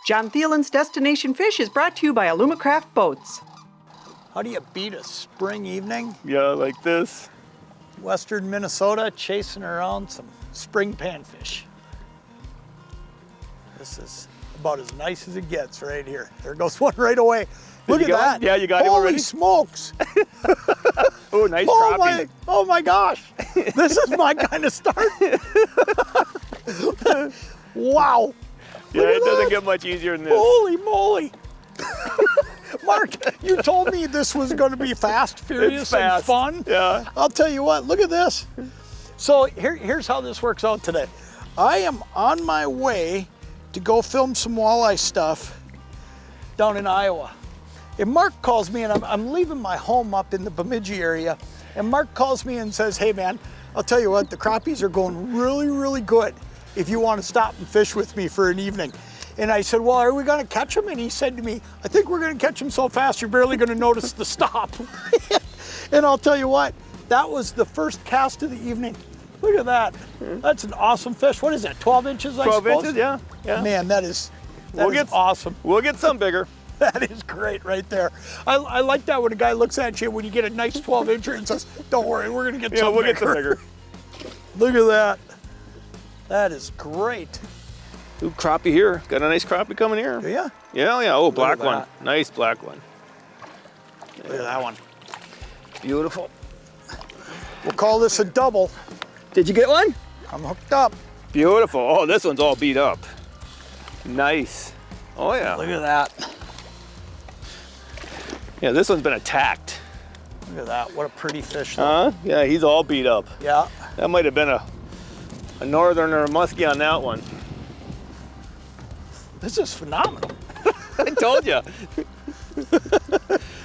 John Thelen's Destination Fish is brought to you by Alumacraft Boats. How do you beat a spring evening? Yeah, like this. Western Minnesota, chasing around some spring panfish. This is about as nice as it gets right here. There goes one right away. Look at that. One? Yeah, you got him Holy already? smokes. Oh, nice Oh crappie. oh my gosh. This is my kind of start. Wow. Yeah, it doesn't get much easier than this. Holy moly. Mark, you told me this was going to be fast, furious, fast. and fun. Yeah. I'll tell you what, look at this. So here's how this works out today. I am on my way to go film some walleye stuff down in Iowa. And Mark calls me, and I'm leaving my home up in the Bemidji area, and Mark calls me and says, hey man, I'll tell you what, the crappies are going really, really good if you want to stop and fish with me for an evening. And I said, well, are we going to catch them? And he said to me, I think we're going to catch them so fast you're barely going to notice the stop. And I'll tell you what, that was the first cast of the evening. Look at that. That's an awesome fish. What is that, 12 inches, I 12 suppose? inches, yeah. Man, that is awesome. We'll get some bigger. That is great right there. I like that when a guy looks at you when you get a nice 12 incher and says, don't worry, we're going to get some we'll bigger. get some bigger. Look at that. That is great. Ooh, crappie here. Got a nice crappie coming here. Yeah. Yeah. Oh, black at one. that. Nice black one. Look at that one. Beautiful. We'll call this a double. Did you get one? I'm hooked up. Beautiful. Oh, this one's all beat up. Nice. Oh, yeah. Look at that. Yeah, this one's been attacked. Look at that. What a pretty fish. Though. Yeah, he's all beat up. Yeah. That might have been a northern or a muskie on that one. This is phenomenal. I told you.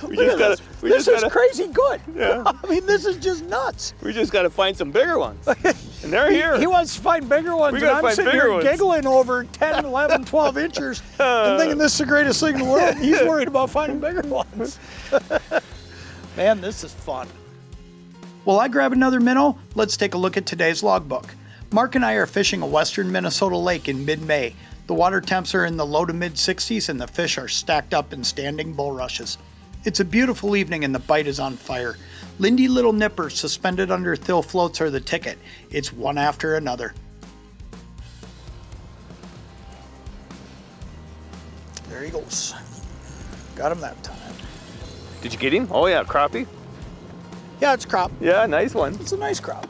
This is crazy good. Yeah. I mean, this is just nuts. We just got to find some bigger ones. And they're here. He wants to find bigger ones, and I'm sitting here giggling over 10, 11, 12 inchers and thinking this is the greatest thing in the world. He's worried about finding bigger ones. Man, this is fun. While I grab another minnow, let's take a look at today's logbook. Mark and I are fishing a western Minnesota lake in mid-May. The water temps are in the low to mid-60s and the fish are stacked up in standing bulrushes. It's a beautiful evening and the bite is on fire. Lindy little nippers suspended under thill floats are the ticket. It's one after another. There he goes. Got him that time. Did you get him? Oh yeah, crappie. Yeah, it's crop. Yeah, nice one. It's a nice crop.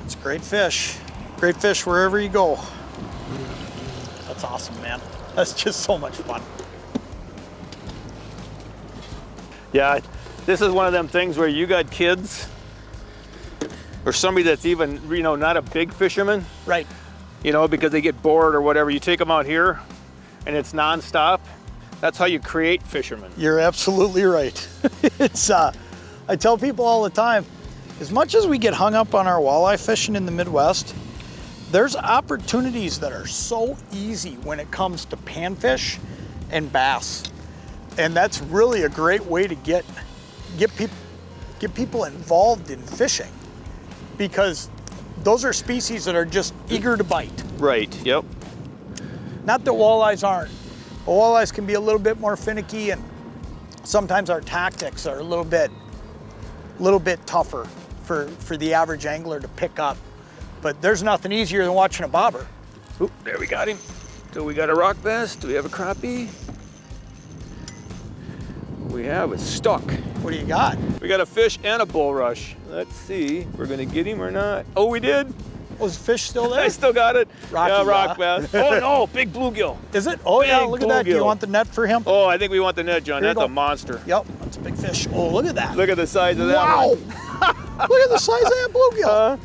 It's a great fish. Great fish wherever you go. That's awesome, man. That's just so much fun. Yeah, this is one of them things where you got kids or somebody that's even, not a big fisherman. Right. Because they get bored or whatever. You take them out here and it's nonstop. That's how you create fishermen. You're absolutely right. It's, I tell people all the time, as much as we get hung up on our walleye fishing in the Midwest, there's opportunities that are so easy when it comes to panfish and bass. And that's really a great way to get people involved in fishing, because those are species that are just eager to bite. Right, yep. Not that walleyes aren't, but walleyes can be a little bit more finicky, and sometimes our tactics are a little bit tougher for the average angler to pick up. But there's nothing easier than watching a bobber. Oop, there we got him. So we got a rock bass. Do we have a crappie? What we have is stuck. What do you got? We got a fish and a bulrush. Let's see if we're gonna get him or not. Oh, we did. Was the fish still there? I still got it. Rocky, yeah, rock bass. Oh no, big bluegill. Is it? Oh yeah, Big look at that. Do you bluegill. want the net for him? Oh, I think we want the net, John. Here you That's go. a monster. Yep, that's a big fish. Oh, look at that. Look at the size of that Wow. one. Look at the size of that bluegill.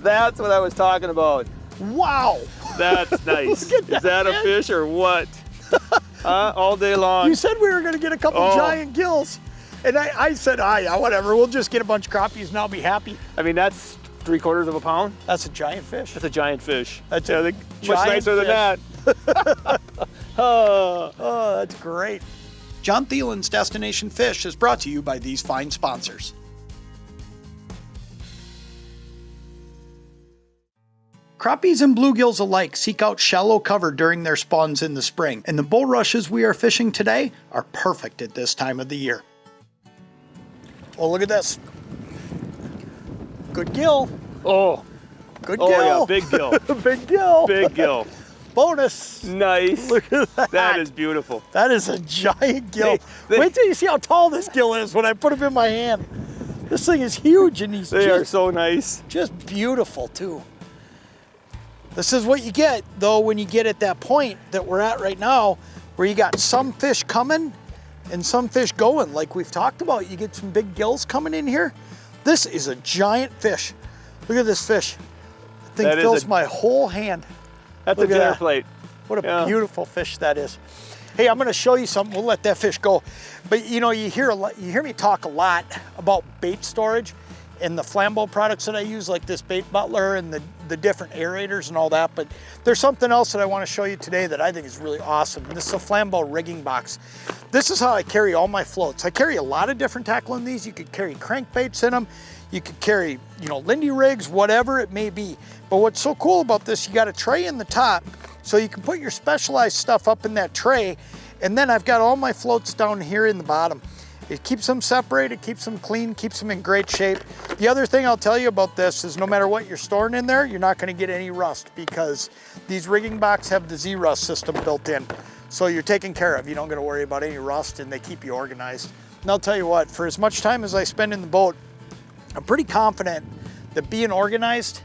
That's what I was talking about. Wow. That's nice. Look at Is that a man. fish or what? All day long. You said we were going to get a couple giant gills. And I said, yeah, whatever. We'll just get a bunch of crappies and I'll be happy. I mean, that's 3/4 of a pound. That's a giant fish. That's a giant fish. That's I a think much giant nicer than fish. that. Oh, that's great. John Thelen's Destination Fish is brought to you by these fine sponsors. Crappies and bluegills alike seek out shallow cover during their spawns in the spring, and the bulrushes we are fishing today are perfect at this time of the year. Oh, look at this. Good gill. Oh, Good gill. oh yeah, big gill. Big gill. Big gill. Bonus. Nice. Look at that. That is beautiful. That is a giant gill. They- Wait till you see how tall this gill is when I put him in my hand. This thing is huge, and he's They are so nice. just beautiful too. This is what you get though when you get at that point that we're at right now, where you got some fish coming and some fish going. Like we've talked about, you get some big gills coming in here. This is a giant fish. Look at this fish. The thing That is fills a- my whole hand. That's Look a at dinner that. plate. What a Yeah. beautiful fish that is. Hey, I'm gonna show you something. We'll let that fish go. But you know, you hear me talk a lot about bait storage and the flambeau products that I use, like this bait butler and the different aerators and all that. But there's something else that I want to show you today that I think is really awesome. And this is a flambeau rigging box. This is how I carry all my floats. I carry a lot of different tackle in these. You could carry crankbaits in them. You could carry, you know, Lindy rigs, whatever it may be. But what's so cool about this, you got a tray in the top, so you can put your specialized stuff up in that tray. And then I've got all my floats down here in the bottom. It keeps them separated, keeps them clean, keeps them in great shape. The other thing I'll tell you about this is no matter what you're storing in there, you're not gonna get any rust because these rigging boxes have the Z-Rust system built in. So you're taken care of. You don't gotta worry about any rust, and they keep you organized. And I'll tell you what, for as much time as I spend in the boat, I'm pretty confident that being organized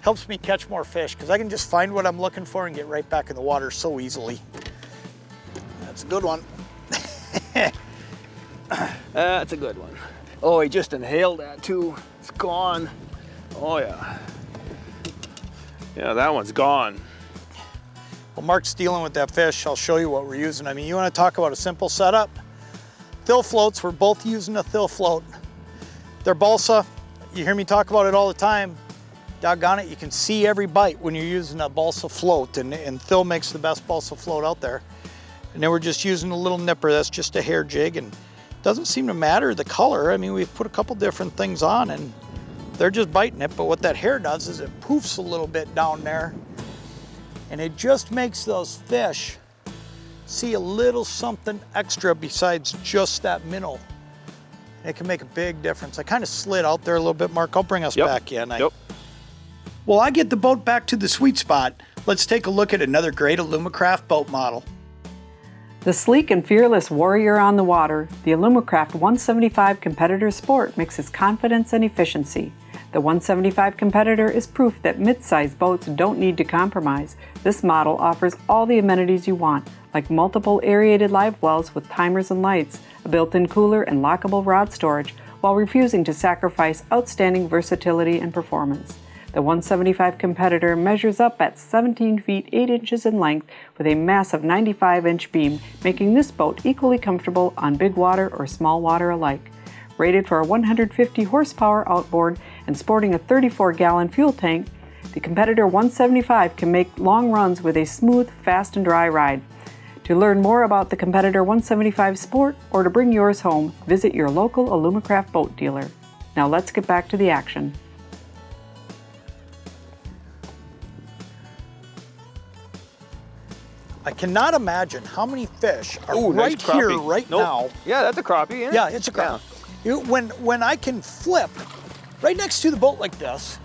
helps me catch more fish because I can just find what I'm looking for and get right back in the water so easily. That's a good one. That's a good one. Oh, he just inhaled that too. It's gone. Oh yeah. Yeah, that one's gone. Well, Mark's dealing with that fish. I'll show you what we're using. I mean, you want to talk about a simple setup? Thill floats, we're both using a Thill float. They're balsa. You hear me talk about it all the time. Doggone it, you can see every bite when you're using a balsa float, and Thill makes the best balsa float out there. And then we're just using a little nipper. That's just a hair jig, and doesn't seem to matter the color. I mean, we've put a couple different things on, and they're just biting it. But what that hair does is it poofs a little bit down there, and it just makes those fish see a little something extra besides just that minnow. It can make a big difference. I kind of slid out there a little bit, Mark. I'll bring us back in. Yep. While I get the boat back to the sweet spot, let's take a look at another great Alumacraft boat model. The sleek and fearless warrior on the water, the Alumacraft 175 Competitor Sport mixes confidence and efficiency. The 175 Competitor is proof that mid-sized boats don't need to compromise. This model offers all the amenities you want, like multiple aerated live wells with timers and lights, a built-in cooler and lockable rod storage, while refusing to sacrifice outstanding versatility and performance. The 175 Competitor measures up at 17 feet 8 inches in length with a massive 95-inch beam, making this boat equally comfortable on big water or small water alike. Rated for a 150 horsepower outboard and sporting a 34-gallon fuel tank, the Competitor 175 can make long runs with a smooth, fast and dry ride. To learn more about the Competitor 175 Sport or to bring yours home, visit your local Alumacraft boat dealer. Now let's get back to the action. I cannot imagine how many fish are Ooh, nice right here, crappie. right Nope. now. Yeah, that's a crappie, isn't it? Yeah, it's a crappie. When I can flip right next to the boat like this,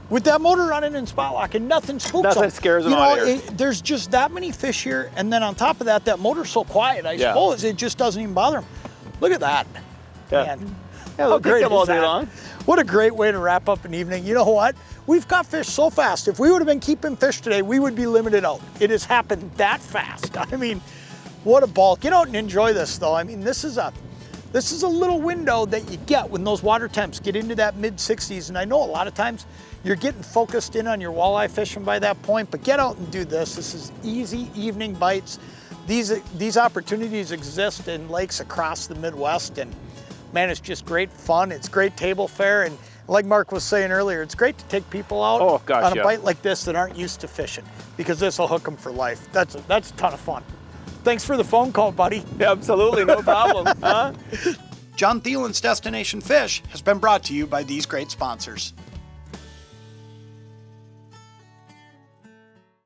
with that motor running and spot locking, nothing spooks Nothing them. scares them out of here. There's just that many fish here, and then on top of that, that motor's so quiet, I Yeah. suppose it just doesn't even bother them. Look at that. Yeah. Man, Yeah, how they'll take great them all is day that? long. What a great way to wrap up an evening. You know what? We've got fish so fast. If we would have been keeping fish today, we would be limited out. It has happened that fast. I mean, what a ball. Get out and enjoy this though. I mean, this is a little window that you get when those water temps get into that mid-60s. And I know a lot of times you're getting focused in on your walleye fishing by that point, but get out and do this. This is easy evening bites. These opportunities exist in lakes across the Midwest, and man, it's just great fun. It's great table fare, and like Mark was saying earlier, it's great to take people out on a bite like this that aren't used to fishing, because this will hook them for life. That's a ton of fun. Thanks for the phone call, buddy. Yeah, absolutely, no problem. Huh? John Thelen's Destination Fish has been brought to you by these great sponsors.